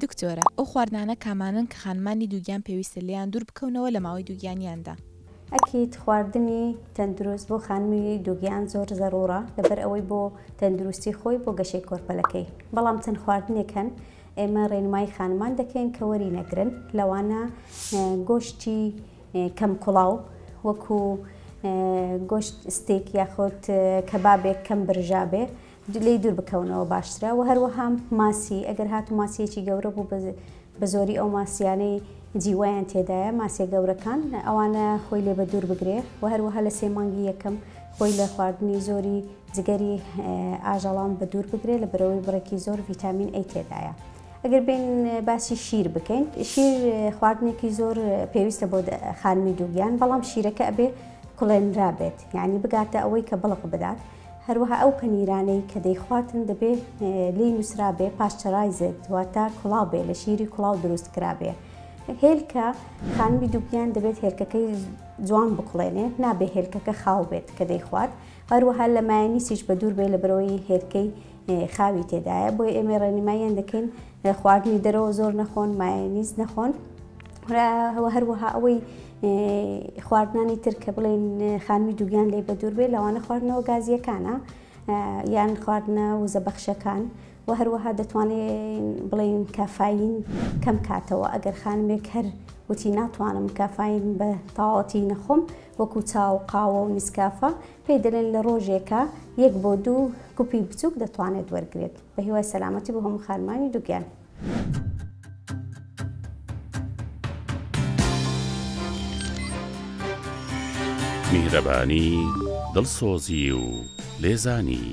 دکتۆرە، ئەو خواردنانە کامانن کە خانمانی دووگیان پێویستە لێیان دوور بکەونەوە لە ماوەی دووگیانیاندا؟ ئەکید خواردنی تەندروست بۆ خانمی دووگیان زۆر زەڕورە لەبەر ئەوەی بۆ تەندروستی خۆی بۆ گەشەی کۆرپەلەکەی. بەڵام چەند خواردنێکن ئێمە ڕێنمای خانمان دەکەین کە وەری نەگرن، لەوانە گۆشتی کەم کوڵاو وەکو گۆشت ستێک یاخۆت کەبابێک کەم برژابێ لێی دوور بکەونەوە باشترە. و هەروەها ماسی ئەگەر هاتو ماسیەکی گەورە بوو بە زۆری ئەو ماسیانەی جیوایان تێدایە ماسیە گەورەکان ئەوانە خۆی لێ بە دوور بگرێ. و هەروەها لە 3 مانگی یەکەم خۆی لە خواردنی زۆری جگەری ئاژەڵان بە دوور بگرێت لە بەرەوەی بڕێکی زۆر ڤیتامین ئەی تێدایە. ئەگەر بین باسی شیر بکەین، شیر خواردنێکی زۆر پێویستە بۆ خانمی دووگیان، بەڵام شیرەکە ئەبێ کوڵێنرا بێت، یعنی بگاتە ئەوەی کە بڵق بدات. هەروەها ئەو پەنیرانەی کە دەیخواتن دەبێت لی نووسرا بێ پاشتەرایزت، واتە کوڵاو بێ، لە شیری کوڵاو دروست کرابێ. هێلکە خانمی دووگیان دەبێت هێلکەکەی جوان بکڵێنێ، نابێ هێلکەکە خاو بێت کە دەیخوات. هەروەها لە مایۆنیزیش بە دوور بێ لە بەرەوەی هێلکەی خاوی تێدایە. بۆی ئێمە ڕێنماییان دەکەین خواردنی دەرەوە زۆر نەخۆن، مایۆنیز نەخۆن. هەروەها ئەوەی خواردنانی تر کە بڵێن خانمی دووگیان لێ بە دوور بێ لەوانە خواردنەوە گازیەکانە یان خواردنە وزەبەخشەکان. و هەروەها دەتوانێت بڵێن کافاین کەم کاتەوە. ئەگەر خانمێک هەر وتی ناتوانم کافاین بە تاواتی نەخۆم وەکو چاو قاوە و نیسکافە، پێی دەڵێن لە ڕۆژێکە 1 بۆ 2 کوپی بچووک دەتوانێت وەرگێت. بە هیوای سەلامەتی بۆ هەموو خانمانی دووگیان. میهرەبانی، دڵسۆزی و لێزانی.